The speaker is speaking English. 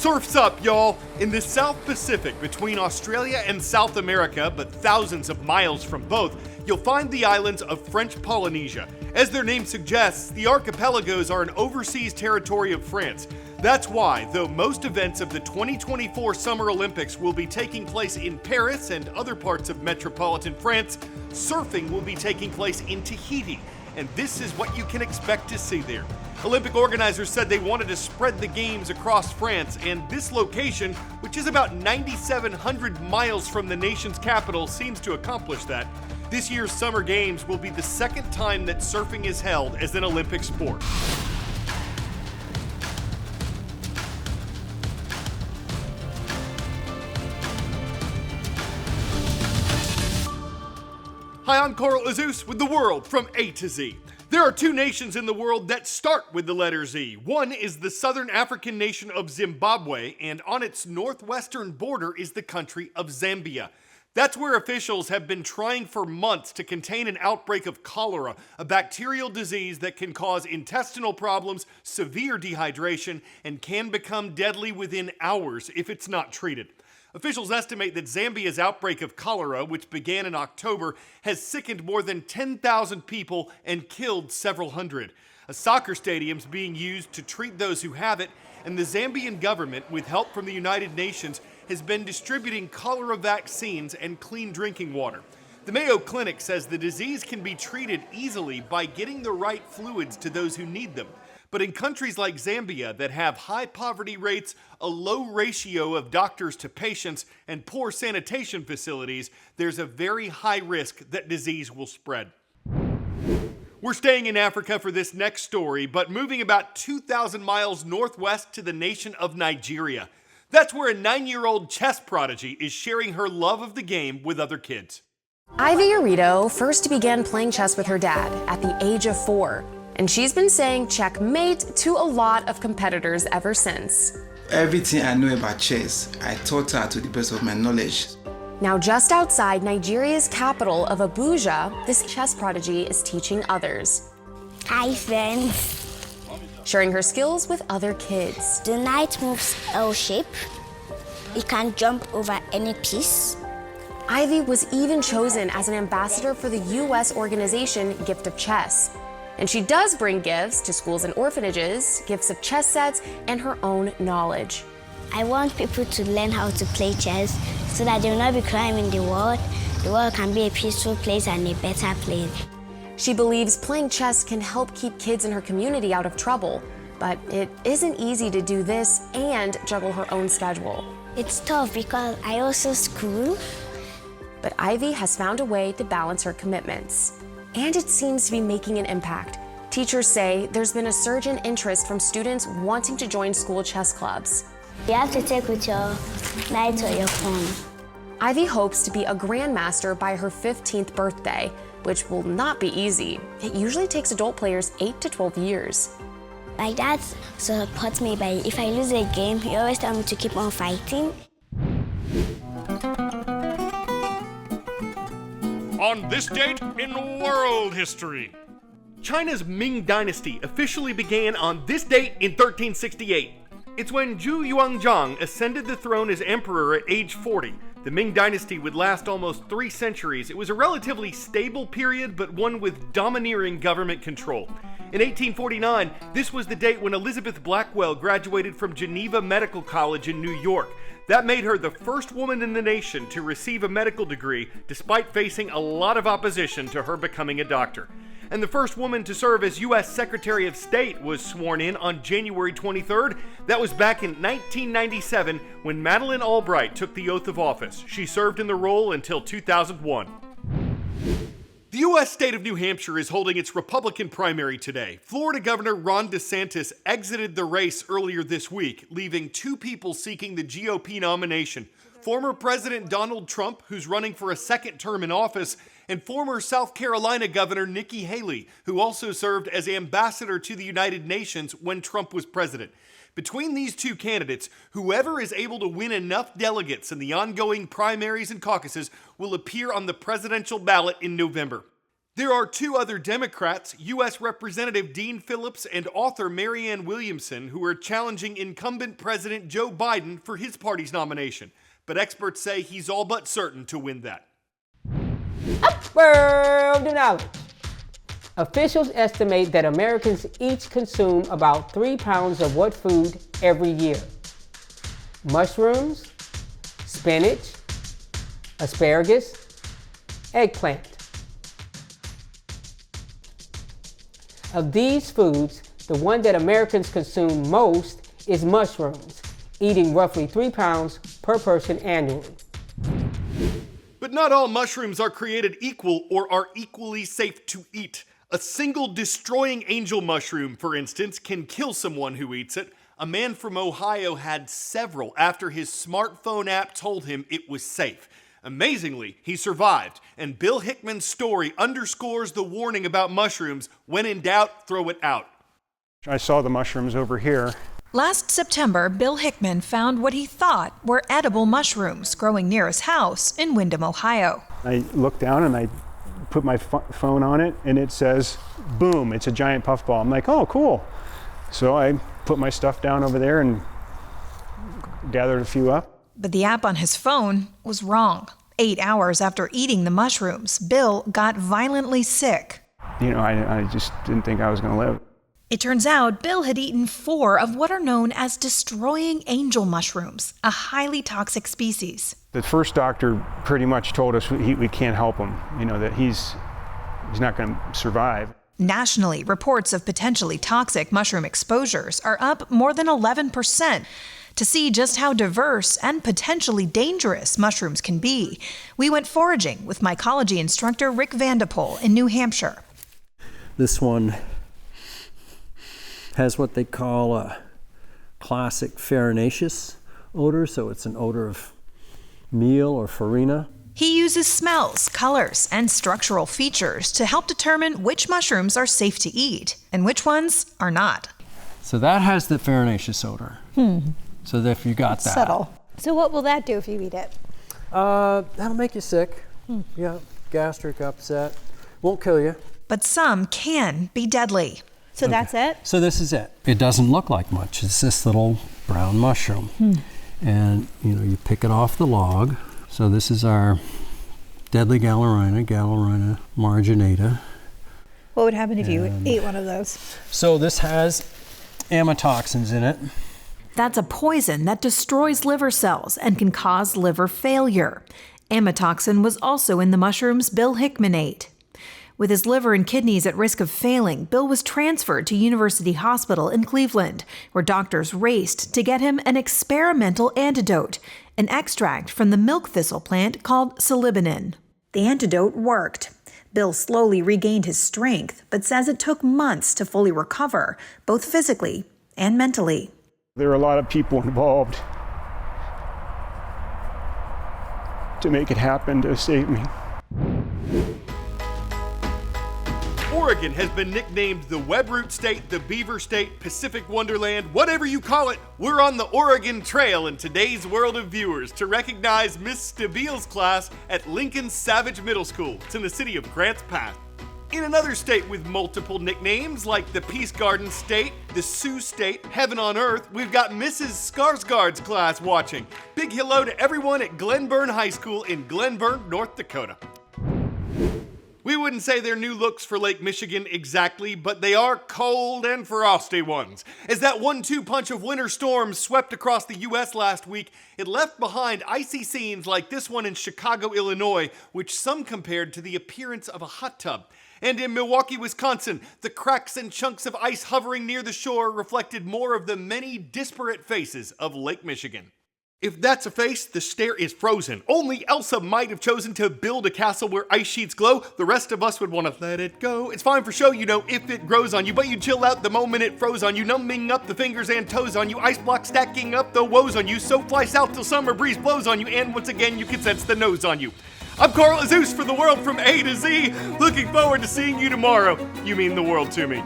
Surf's up, y'all! In the South Pacific, between Australia and South America, but thousands of miles from both, you'll find the islands of French Polynesia. As their name suggests, the archipelagos are an overseas territory of France. That's why, though most events of the 2024 Summer Olympics will be taking place in Paris and other parts of metropolitan France, surfing will be taking place in Tahiti. And this is what you can expect to see there. Olympic organizers said they wanted to spread the games across France, and this location, which is about 9,700 miles from the nation's capital, seems to accomplish that. This year's Summer Games will be the second time that surfing is held as an Olympic sport. Hi, I'm Carl Azus with The World from A to Z. There are two nations in the world that start with the letter Z. One is the southern African nation of Zimbabwe, and on its northwestern border is the country of Zambia. That's where officials have been trying for months to contain an outbreak of cholera, a bacterial disease that can cause intestinal problems, severe dehydration, and can become deadly within hours if it's not treated. Officials estimate that Zambia's outbreak of cholera, which began in October, has sickened more than 10,000 people and killed several hundred. A soccer stadium's being used to treat those who have it, and the Zambian government, with help from the United Nations, has been distributing cholera vaccines and clean drinking water. The Mayo Clinic says the disease can be treated easily by getting the right fluids to those who need them. But in countries like Zambia that have high poverty rates, a low ratio of doctors to patients, and poor sanitation facilities, there's a very high risk that disease will spread. We're staying in Africa for this next story, but moving about 2,000 miles northwest to the nation of Nigeria. That's where a 9-year-old chess prodigy is sharing her love of the game with other kids. Ivy Arito first began playing chess with her dad at the age of 4. And she's been saying checkmate to a lot of competitors ever since. Everything I know about chess, I taught her to the best of my knowledge. Now, just outside Nigeria's capital of Abuja, this chess prodigy is teaching others. Hi, friends. Sharing her skills with other kids. The knight moves L shape. It can jump over any piece. Ivy was even chosen as an ambassador for the U.S. organization Gift of Chess. And she does bring gifts to schools and orphanages, gifts of chess sets, and her own knowledge. I want people to learn how to play chess so that they will not be crime in the world. The world can be a peaceful place and a better place. She believes playing chess can help keep kids in her community out of trouble. But it isn't easy to do this and juggle her own schedule. It's tough because I also school. But Ivy has found a way to balance her commitments. And it seems to be making an impact. Teachers say there's been a surge in interest from students wanting to join school chess clubs. You have to take with your knight or your pawn. Ivy hopes to be a grandmaster by her 15th birthday, which will not be easy. It usually takes adult players 8 to 12 years. My dad supports me by if I lose a game, he always tells me to keep on fighting. On this date in world history, China's Ming Dynasty officially began on this date in 1368. It's when Zhu Yuanzhang ascended the throne as emperor at age 40. The Ming Dynasty would last almost 3 centuries. It was a relatively stable period, but one with domineering government control. In 1849, this was the date when Elizabeth Blackwell graduated from Geneva Medical College in New York. That made her the first woman in the nation to receive a medical degree, despite facing a lot of opposition to her becoming a doctor. And the first woman to serve as U.S. Secretary of State was sworn in on January 23rd. That was back in 1997 when Madeleine Albright took the oath of office. She served in the role until 2001. The U.S. state of New Hampshire is holding its Republican primary today. Florida Governor Ron DeSantis exited the race earlier this week, leaving 2 people seeking the GOP nomination. Former President Donald Trump, who's running for a second term in office, and former South Carolina Governor Nikki Haley, who also served as ambassador to the United Nations when Trump was president. Between these 2 candidates, whoever is able to win enough delegates in the ongoing primaries and caucuses will appear on the presidential ballot in November. There are two other Democrats, U.S. Representative Dean Phillips and author Marianne Williamson, who are challenging incumbent President Joe Biden for his party's nomination. But experts say he's all but certain to win that. World knowledge. Officials estimate that Americans each consume about 3 pounds of what food every year? Mushrooms, spinach, asparagus, eggplant. Of these foods, the one that Americans consume most is mushrooms, eating roughly 3 pounds per person annually. But not all mushrooms are created equal or are equally safe to eat. A single destroying angel mushroom, for instance, can kill someone who eats it. A man from Ohio had several after his smartphone app told him it was safe. Amazingly, he survived, and Bill Hickman's story underscores the warning about mushrooms: when in doubt, throw it out. I saw the mushrooms over here. Last September, Bill Hickman found what he thought were edible mushrooms growing near his house in Windham, Ohio. I looked down and I put my phone on it, and it says, boom, it's a giant puffball. I'm like, oh, cool. So I put my stuff down over there and gathered a few up. But the app on his phone was wrong. 8 hours after eating the mushrooms, Bill got violently sick. I just didn't think I was going to live. It turns out Bill had eaten 4 of what are known as destroying angel mushrooms, a highly toxic species. The first doctor pretty much told us we can't help him, that he's not going to survive. Nationally, reports of potentially toxic mushroom exposures are up more than 11%. To see just how diverse and potentially dangerous mushrooms can be, we went foraging with mycology instructor Rick Vandepoel in New Hampshire. This one has what they call a classic farinaceous odor, so it's an odor of meal or farina. He uses smells, colors, and structural features to help determine which mushrooms are safe to eat and which ones are not. So that has the farinaceous odor. So that if you got that. Subtle. So what will that do if you eat it? That'll make you sick. Yeah, gastric upset. Won't kill you. But some can be deadly. So that's it? So this is it. It doesn't look like much. It's this little brown mushroom. And you pick it off the log. So this is our deadly Gallerina marginata. What would happen if you ate one of those? So this has amatoxins in it. That's a poison that destroys liver cells and can cause liver failure. Amatoxin was also in the mushrooms Bill Hickman ate. With his liver and kidneys at risk of failing, Bill was transferred to University Hospital in Cleveland, where doctors raced to get him an experimental antidote, an extract from the milk thistle plant called silibinin. The antidote worked. Bill slowly regained his strength, but says it took months to fully recover, both physically and mentally. There are a lot of people involved to make it happen, to save me. Oregon has been nicknamed the Webroot State, the Beaver State, Pacific Wonderland, whatever you call it. We're on the Oregon Trail in today's world of viewers to recognize Miss Stabile's class at Lincoln Savage Middle School. It's in the city of Grants Pass. In another state with multiple nicknames like the Peace Garden State, the Sioux State, Heaven on Earth, we've got Mrs. Skarsgård's class watching. Big hello to everyone at Glenburn High School in Glenburn, North Dakota. We wouldn't say they're new looks for Lake Michigan exactly, but they are cold and frosty ones. As that 1-2 punch of winter storms swept across the U.S. last week, it left behind icy scenes like this one in Chicago, Illinois, which some compared to the appearance of a hot tub. And in Milwaukee, Wisconsin, the cracks and chunks of ice hovering near the shore reflected more of the many disparate faces of Lake Michigan. If that's a face, the stare is frozen. Only Elsa might have chosen to build a castle where ice sheets glow. The rest of us would want to let it go. It's fine for show, if it grows on you, but you chill out the moment it froze on you, numbing up the fingers and toes on you, ice block stacking up the woes on you, so fly south till summer breeze blows on you, and once again you can sense the nose on you. I'm Carl Azus for the world from A to Z. Looking forward to seeing you tomorrow. You mean the world to me.